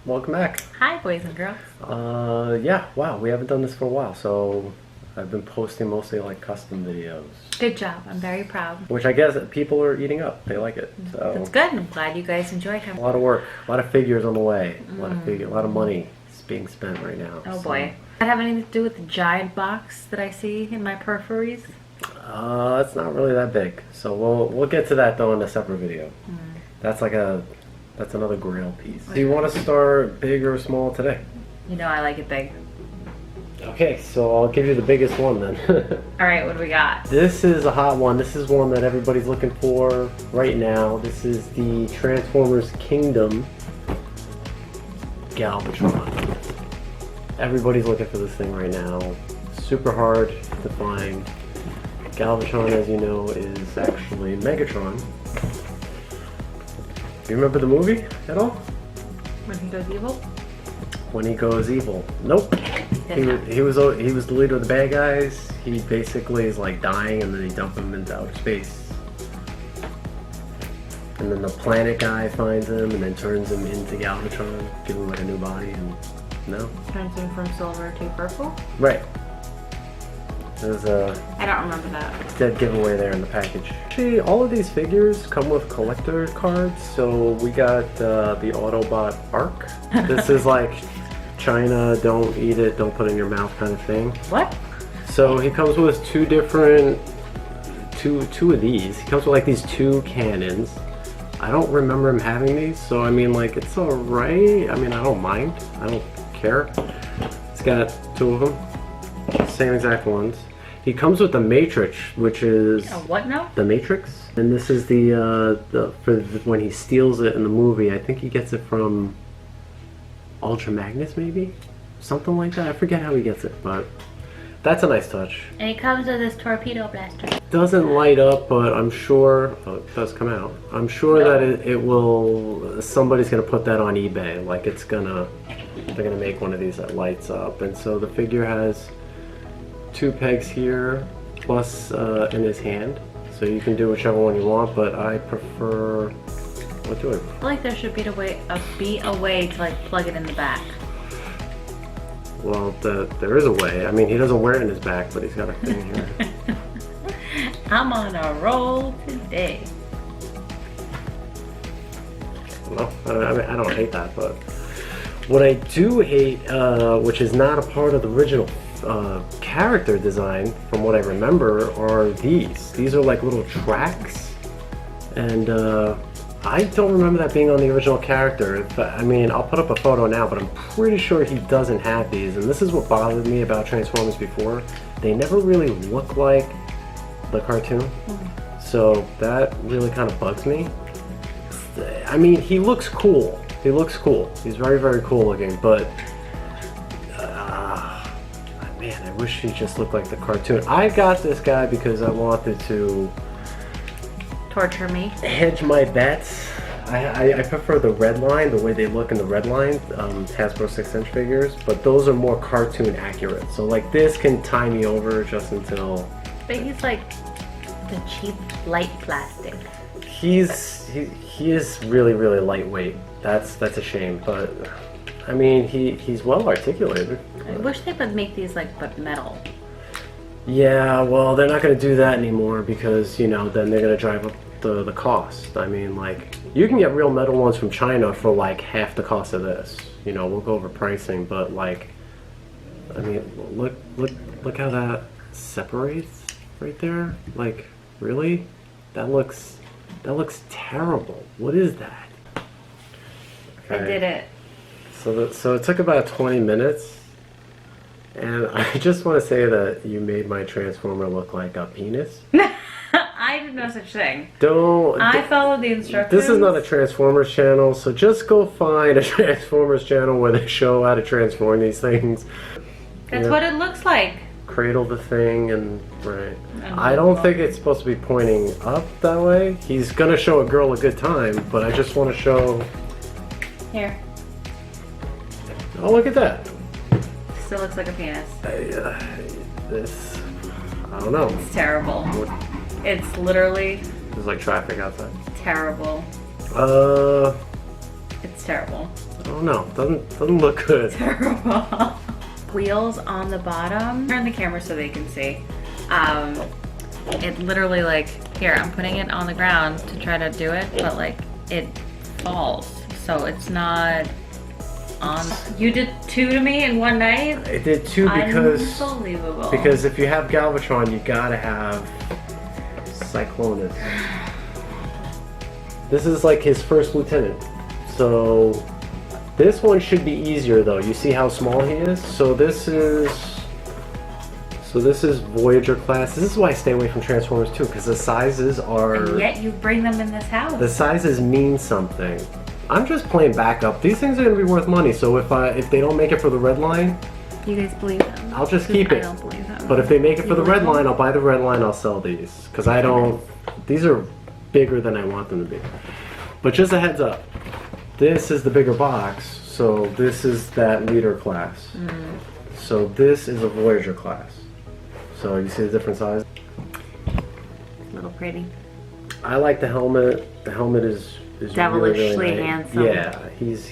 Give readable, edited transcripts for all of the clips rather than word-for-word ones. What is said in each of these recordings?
Welcome back. Hi, boys and girls. Yeah, wow, we haven't done this for a while, so I've been posting mostly like custom videos. Good job. I'm very proud. Which I guess people are eating up. They like it. So That's good. I'm glad you guys enjoyed him. a lot of work, a lot of figures on the way, a lot of money is being spent right now. Oh so. boy. Does that have anything to do with the giant box that I see in my peripheries? It's not really that big, so we'll get to that though in a separate video. That's another grail piece. Do you want to start big or small today? You know I like it big. Okay, so I'll give you the biggest one then. Alright, what do we got? This is a hot one. This is one that everybody's looking for right now. This is the Transformers Kingdom Galvatron. Everybody's looking for this thing right now. Super hard to find. Galvatron, as you know, is actually Megatron. Do you remember the movie at all? When he goes evil? When he goes evil. Nope. He was the leader of the bad guys. He basically is like dying and then they dump him into outer space. And then the planet guy finds him and then turns him into Galvatron, give him like a new body and no. Turns him from silver to purple? Right. There's a I don't remember that. dead giveaway there in the package. Actually, all of these figures come with collector cards, so we got the Autobot Arc. This is like China, don't eat it, don't put it in your mouth kind of thing. What? So he comes with two of these. He comes with like these two cannons. I don't remember him having these, so I mean like it's alright. I mean I don't mind. I don't care. It's got two of them. Same exact ones. He comes with the Matrix, which is what now? the Matrix, and this is when he steals it in the movie. I think he gets it from Ultra Magnus, maybe something like that. I forget how he gets it, but that's a nice touch. And he comes with this torpedo blaster. Doesn't light up, but I'm sure it does come out. I'm sure that it will. Somebody's gonna put that on eBay. Like they're gonna make one of these that lights up, and so the figure has two pegs here plus in his hand, so you can do whichever one you want, but I prefer, what do I I feel like there should be a way to like plug it in the back. well there is a way. I mean he doesn't wear it in his back, but he's got a thing here. I'm on a roll today. Well, I don't hate that, but what I do hate, which is not a part of the original character design, from what I remember, are these. These are like little tracks, and I don't remember that being on the original character. I mean, I'll put up a photo now, but I'm pretty sure he doesn't have these, and this is what bothered me about Transformers before. They never really look like the cartoon, so that really kind of bugs me. I mean, he looks cool. He looks cool. He's very, very cool looking, but man, I wish he just looked like the cartoon. I got this guy because I wanted to Torture me. hedge my bets. I prefer the red line, the way they look in the red line, Hasbro 6-inch figures, but those are more cartoon accurate. So like this can tie me over just until... But he's like the cheap light plastic. He is really, really lightweight. That's a shame, but I mean he's well articulated. I wish they would make these like but metal. Yeah, well they're not going to do that anymore because you know then they're going to drive up the cost. I mean like you can get real metal ones from China for like half the cost of this. You know, we'll go over pricing, but like I mean look how that separates right there. Like really? That looks terrible. What is that? Okay. I did it. So it took about 20 minutes, and I just want to say that you made my Transformer look like a penis. I did no such thing. I followed the instructions. This is not a Transformers channel, so just go find a Transformers channel where they show how to transform these things. That's what it looks like. Cradle the thing and right. I don't think it's supposed to be pointing up that way. He's gonna show a girl a good time, but I just want to show. Here. Oh, look at that. Still looks like a penis. I don't know. It's terrible. It's literally There's like traffic outside. terrible. It's terrible. I don't know. Doesn't look good. Terrible. Wheels on the bottom. Turn the camera so they can see. It literally like, here, I'm putting it on the ground to try to do it, but like it falls. So it's not on. You did 2 to me in one night? I did 2 because unbelievable. Because if you have Galvatron, you gotta have Cyclonus. This is like his first lieutenant. So this one should be easier though. You see how small he is? So this is Voyager class. This is why I stay away from Transformers too, because the sizes are... And yet you bring them in this house. The sizes mean something. I'm just playing backup. These things are going to be worth money, so if they don't make it for the red line... You guys believe them? I'll just keep it. I don't believe them. But if they make it for the red line, I'll buy the red line, I'll sell these. Because I don't... These are bigger than I want them to be. But just a heads up. This is the bigger box, so this is that leader class. So this is a Voyager class. So you see the different size? A little pretty. I like the helmet. The helmet is devilishly really nice. handsome. Yeah, he's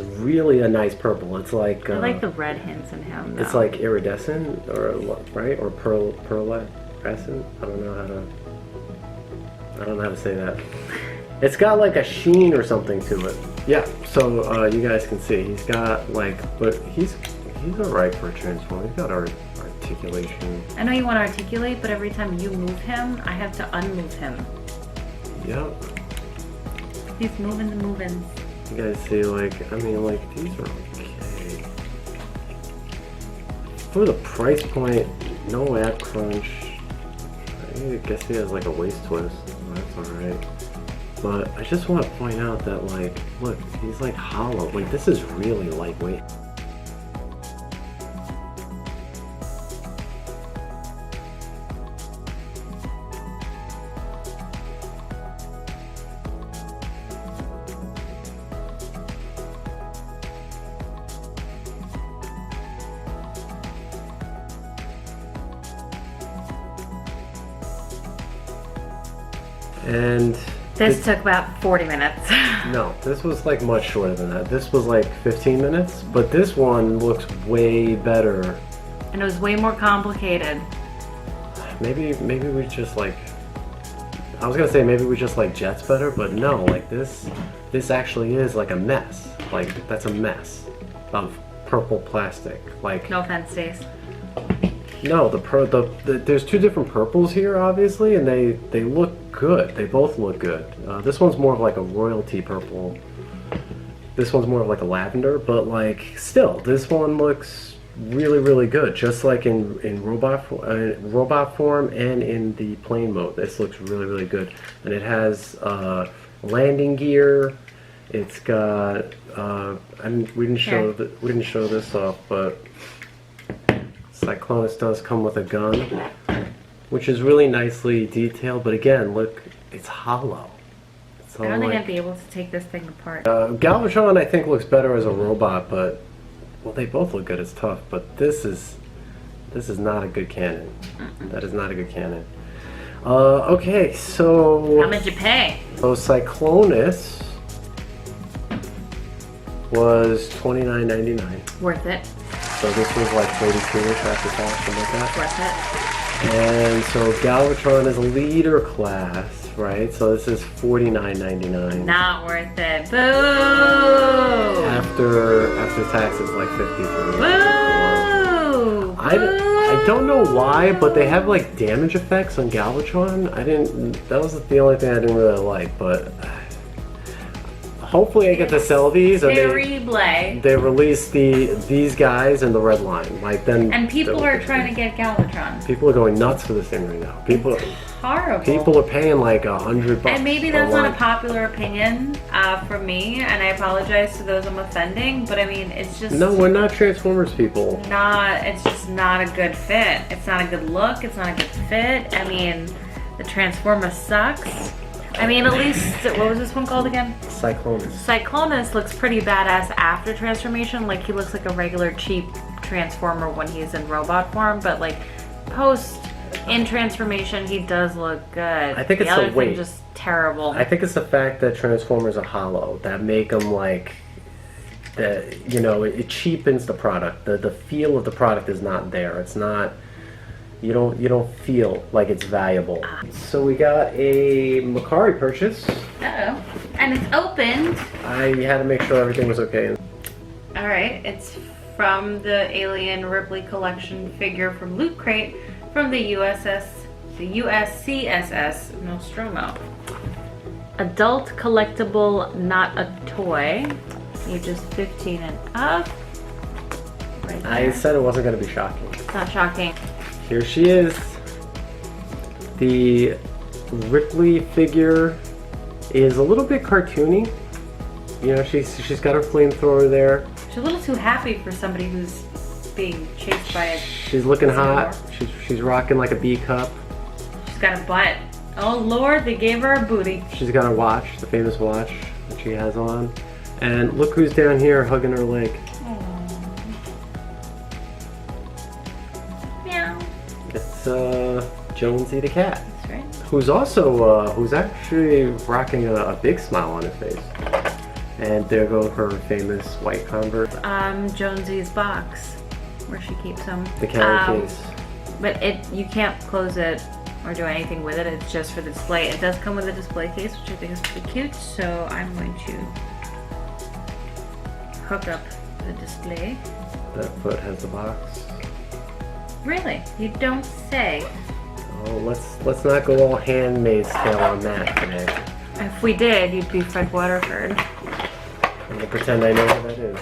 really a nice purple. It's like I like the red hints in him. Though. It's like iridescent, or right, or pearlescent. I don't know how to say that. It's got like a sheen or something to it. Yeah. So you guys can see he's got like, but he's alright for a Transformer. He's got articulation. I know you want to articulate, but every time you move him, I have to unmove him. Yep. He's moving the movins. You guys see, like, I mean, like, these are okay. For the price point, no ab crunch. I guess he has like a waist twist. That's alright. But I just want to point out that, like, look, he's like hollow. Like, this is really lightweight. And this took about 40 minutes. No, this was like much shorter than that. This was like 15 minutes, but this one looks way better. And it was way more complicated. Maybe we just like, I was gonna say maybe we just like Jets better, but no, like this actually is like a mess. Like, that's a mess of purple plastic. Like, No offense, Stace. no, there's 2 different purples here, obviously, and they look good. They both look good. This one's more of like a royalty purple. This one's more of like a lavender, but like still, this one looks really, really good. Just like in robot form and in the plane mode, this looks really, really good. And it has landing gear. It's got we didn't show this off, but Cyclonus does come with a gun, which is really nicely detailed, but again, look, it's hollow. So I don't think I'd be able to take this thing apart. Galvatron, I think, looks better as a robot, but, well, they both look good as tough, but this is not a good cannon. That is not a good cannon. Okay, so... How much you pay? So Cyclonus was $29.99. Worth it. So this was like 32-ish after tax, something like that. Worth it. And so Galvatron is a leader class, right? So this is $49.99. Not worth it. Boo! After tax, it's like $53. Boo! I don't know why, but they have like damage effects on Galvatron. That was the only thing I didn't really like, but hopefully I get to sell these, and they release these guys in the red line. Like, then. And people are trying to get Galvatron. People are going nuts for this thing right now. Horrible. People are paying like $100. And maybe that's not a popular opinion from me, and I apologize to those I'm offending, but I mean, it's just... No, we're not Transformers people. It's just not a good fit. It's not a good look. It's not a good fit. I mean, the Transformer sucks. I mean, at least, what was this one called again? Cyclonus. Cyclonus looks pretty badass after transformation. Like, he looks like a regular cheap Transformer when he's in robot form, but like, in transformation, he does look good. I think it's the other weight. thing just terrible. I think it's the fact that Transformers are hollow that make them like that. You know, it cheapens the product. The feel of the product is not there. It's not. You don't feel like it's valuable. So we got a Makari purchase. Uh-oh. And it's opened. I had to make sure everything was okay. All right, it's from the Alien Ripley collection figure from Loot Crate from the USCSS Nostromo. Adult collectible, not a toy. Ages 15 and up. Right there. I said it wasn't going to be shocking. It's not shocking. Here she is. The Ripley figure is a little bit cartoony. You know, she's got her flamethrower there. She's a little too happy for somebody who's being chased by a... She's looking hot. She's rocking like a B cup. She's got a butt. Oh Lord, they gave her a booty. She's got a watch, the famous watch that she has on. And look who's down here hugging her leg. Meow. It's Jonesy the cat. That's right. Who's also who's actually rocking a big smile on his face. And there go her famous white Converse. Jonesy's box, where she keeps them. The carry case. But you can't close it or do anything with it. It's just for the display. It does come with a display case, which I think is pretty cute. So I'm going to hook up the display. That foot has the box. Really? You don't say. Oh, let's not go all Handmaid's Tale on that today. If we did, you'd be Fred Waterford. I'm gonna pretend I know who that is.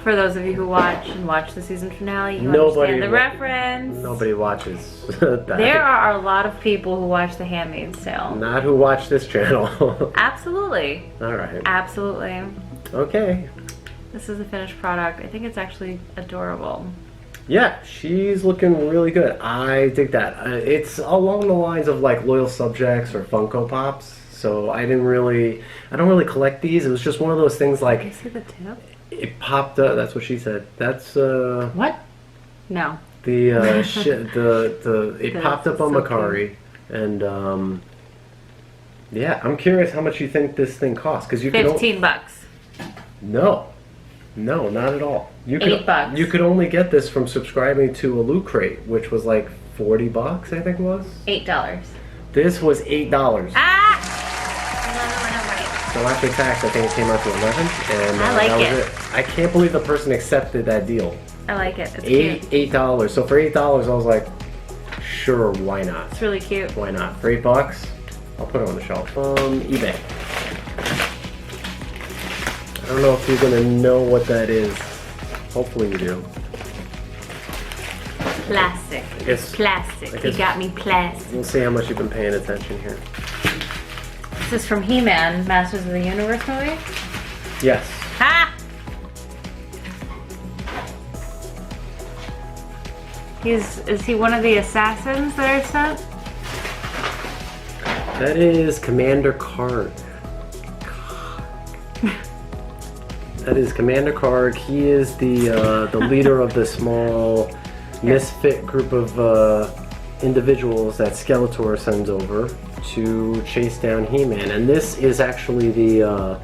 For those of you who watch the season finale, you understand the reference. Nobody watches that. There are a lot of people who watch The Handmaid's Tale. Not who watch this channel. Absolutely. All right. Absolutely. Okay. This is the finished product. I think it's actually adorable. Yeah, she's looking really good. I dig that. It's along the lines of like Loyal Subjects or Funko Pops. So I don't really collect these. It was just one of those things like. Can you see the tip? It popped up. That's what she said. That's What? No. The it popped up on Makari, and yeah, I'm curious how much you think this thing costs, because you could $15. No, not at all. You could, $8. You could only get this from subscribing to a Loot Crate, which was like $40, I think it was. $8. This was $8. Ah! So after tax, I think it came out to 11, and I like that was it. it. I can't believe the person accepted that deal. I like it. It's cute. $8. So for $8, I was like, sure, why not? It's really cute. Why not? For $8, I'll put it on the shelf. eBay. I don't know if you're gonna know what that is. Hopefully you do. Plastic. It's plastic. You got me plastic. We'll see how much you've been paying attention here. This is from He-Man, Masters of the Universe movie. Yes. Ha! Is he one of the assassins that are sent? That is Commander Karg. That is Commander Karg. He is the leader of the small misfit group of individuals that Skeletor sends over to chase down He-Man. And this is actually the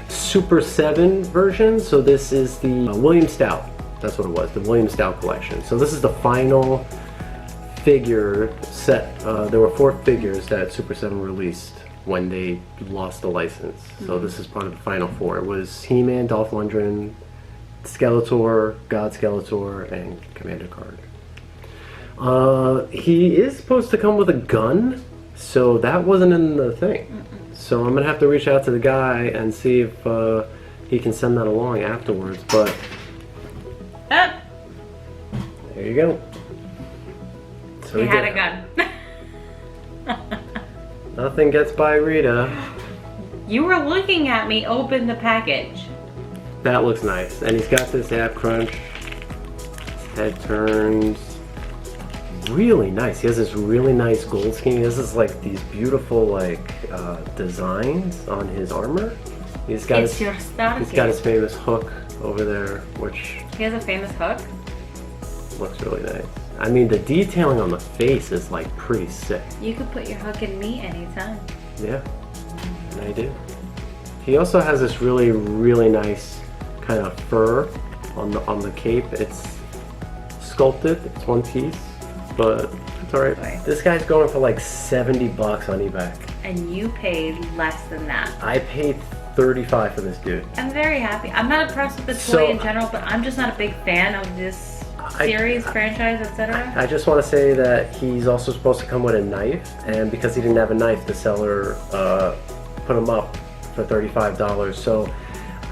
Super 7 version. So this is the William Stout. That's what it was, the William Stout collection. So this is the final figure set. There were 4 figures that Super 7 released when they lost the license. So this is part of the final 4. It was He-Man, Dolph Lundgren, Skeletor, God Skeletor, and Commander Karg. He is supposed to come with a gun, so that wasn't in the thing. So I'm gonna have to reach out to the guy and see if he can send that along afterwards. But there you go. So he had a gun. Nothing gets by Rita. You were looking at me open the package. That looks nice. And he's got this ab crunch. His head turns. Really nice. He has this really nice gold scheme. He has this like these beautiful like designs on his armor. He's got It's your star he's got his famous hook over there, which He has a famous hook. looks really nice. I mean, the detailing on the face is like pretty sick. You could put your hook in me anytime. Yeah, and I do. He also has this really, really nice kind of fur on the cape. It's sculpted. It's one piece, but it's alright. This guy's going for like $70 on eBay. And you paid less than that. I paid $35 for this dude. I'm very happy. I'm not impressed with the toy in general, but I'm just not a big fan of this series, franchise, etc. I just want to say that he's also supposed to come with a knife, and because he didn't have a knife, the seller put him up for $35. So,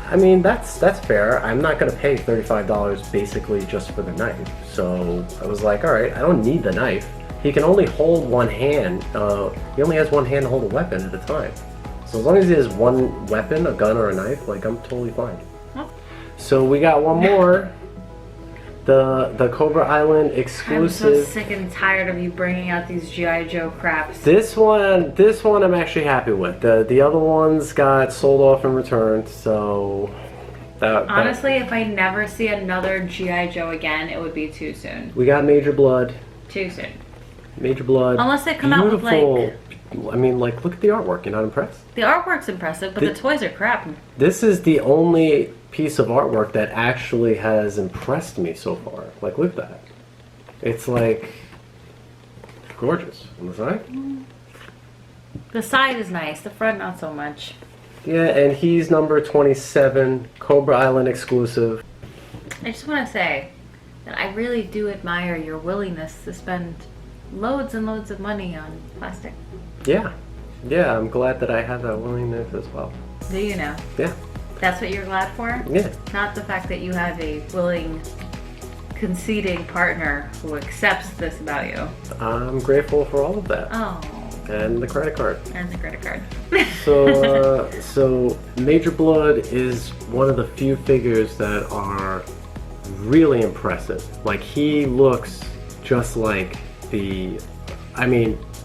I mean, that's fair. I'm not going to pay $35 basically just for the knife. So I was like, all right, I don't need the knife. He can only hold one hand. He only has one hand to hold a weapon at a time. So as long as he has one weapon, a gun or a knife, like, I'm totally fine. Huh? So we got one more. The Cobra Island exclusive. I'm so sick and tired of you bringing out these G.I. Joe craps. This one I'm actually happy with. The other ones got sold off and returned, so... Honestly, if I never see another G.I. Joe again, it would be too soon. We got Major Bludd. Too soon. Major Bludd. Unless they come out with like... I mean, like, look at the artwork. You're not impressed? The artwork's impressive, but the toys are crap. This is the only piece of artwork that actually has impressed me so far. Like, look at that. It's like gorgeous on the side. The side is nice. The front, not so much. Yeah, and he's number 27, Cobra Island exclusive. I just want to say that I really do admire your willingness to spend loads and loads of money on plastic. Yeah. Yeah, I'm glad that I have that willingness as well. Do you know? Yeah. That's what you're glad for? Yeah. Not the fact that you have a willing, conceding partner who accepts this about you. I'm grateful for all of that. Oh. And the credit card. And the credit card. So Major Bludd is one of the few figures that are really impressive. Like, he looks just like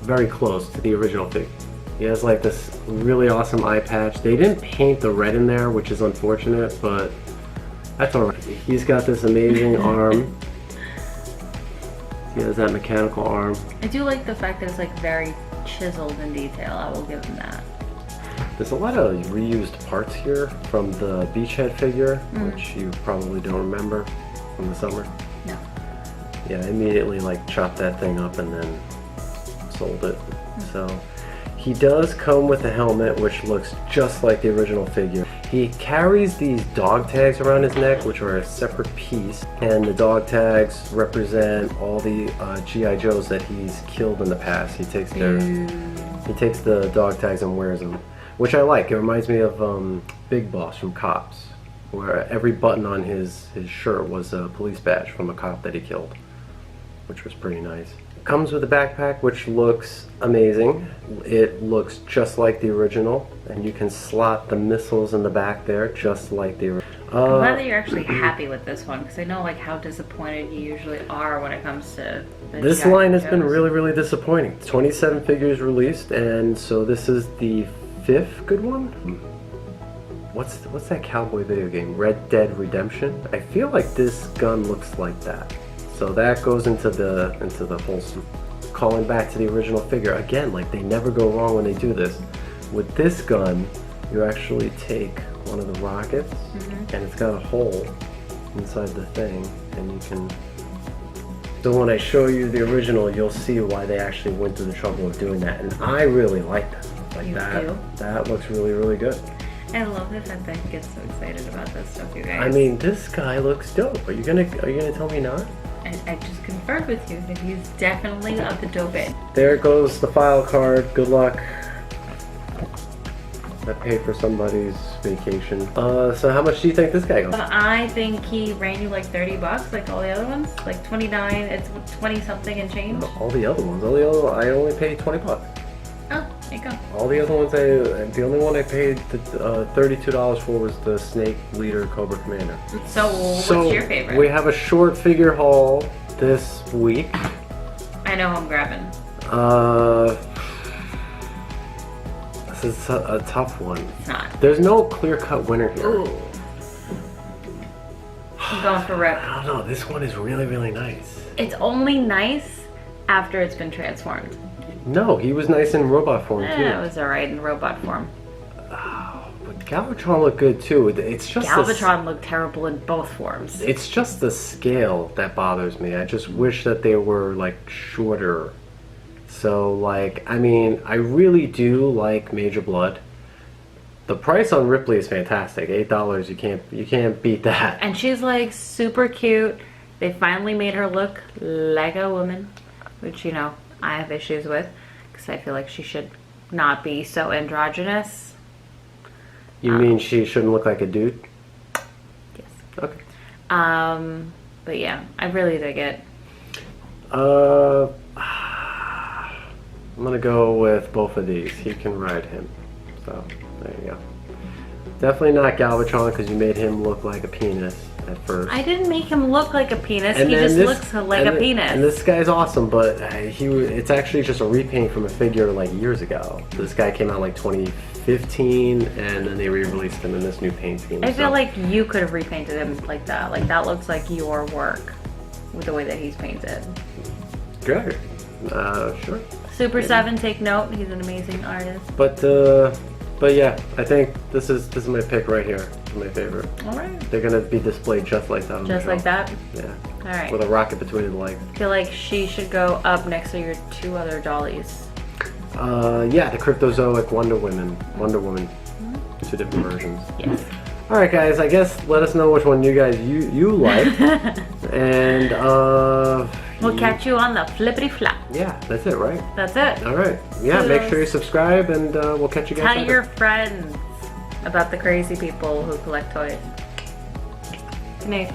very close to the original figure. He has like this really awesome eye patch. They didn't paint the red in there, which is unfortunate, but that's alright. He's got this amazing arm. He has that mechanical arm. I do like the fact that it's like very chiseled in detail. I will give him that. There's a lot of reused parts here from the Beachhead figure, which you probably don't remember from the summer. No. Yeah, I immediately like chopped that thing up and then sold it. So he does come with a helmet which looks just like the original figure. He carries these dog tags around his neck, which are a separate piece, and the dog tags represent all the G.I. Joes that he's killed in the past. He takes the dog tags and wears them, which I like. It reminds me of Big Boss from Cops, where every button on his shirt was a police badge from a cop that he killed, which was pretty nice. Comes with a backpack which looks amazing. It looks just like the original, and you can slot the missiles in the back there just like the original. I'm glad that you're actually happy with this one, because I know like how disappointed you usually are when it comes to this line has been really, really disappointing. 27 figures released, and so this is the 5th good one. What's that cowboy video game? Red Dead Redemption? I feel like this gun looks like that. So that goes into the whole calling back to the original figure. Again, like, they never go wrong when they do this. With this gun, you actually take one of the rockets, and it's got a hole inside the thing, and you can... So when I show you the original, you'll see why they actually went through the trouble of doing that. And I really like that. Like, that looks really, really good. I love the fact that he gets so excited about this stuff, you guys. I mean, this guy looks dope. Are you gonna tell me not? I just confirmed with you that he's definitely of the dope end. There goes the file card. Good luck. I paid for somebody's vacation. So how much do you think this guy goes? I think he ran you like 30 bucks, like all the other ones. Like 29, it's 20 something and change. All the other ones. I only paid 20 bucks. Oh, there you go. All the other ones, the only one I paid $32 for was the Snake Leader Cobra Commander. So what's your favorite? We have a short figure haul this week. I know who I'm grabbing. This is a tough one. It's not. There's no clear-cut winner here. Ooh. I'm going for Rip. I don't know. This one is really, really nice. It's only nice after it's been transformed. No, he was nice in robot form too. It was alright in robot form. Oh, but Galvatron looked good too. It's just Galvatron looked terrible in both forms. it's just the scale that bothers me. I just wish that they were like shorter. So like, I mean, I really do like Major Bludd. The price on Ripley is fantastic. $8. You can't beat that. And she's like super cute. They finally made her look like a woman, which, you know, I have issues with because I feel like she should not be so androgynous. You mean she shouldn't look like a dude? Yes. Okay. But yeah, I really dig it. I'm gonna go with both of these. He can ride him. So there you go. Definitely not Galvatron because you made him look like a penis at first. I didn't make him look like a penis. And He then just this- looks like a penis. And this guy's awesome, but it's actually just a repaint from a figure like years ago. This guy came out like 2015, and then they re-released him in this new paint scheme. I feel like you could have repainted him like that. Like that looks like your work with the way that he's painted. Good. Sure. Super 7, take note. He's an amazing artist. But yeah, I think this is my pick right here. My favorite. All right. They're gonna be displayed just like that. On Just the like shelf. that? Yeah. All right. With a rocket between his legs. I feel like she should go up next to your two other dollies. Yeah, the Cryptozoic Wonder Woman. Two different versions. Yes. All right, guys. I guess let us know which one you like, and We'll catch you on the flippity flap. yeah, that's it, right? That's it. All right. Yeah, make sure you subscribe, and we'll catch you guys Tell later. your friends about the crazy people who collect toys. Good night.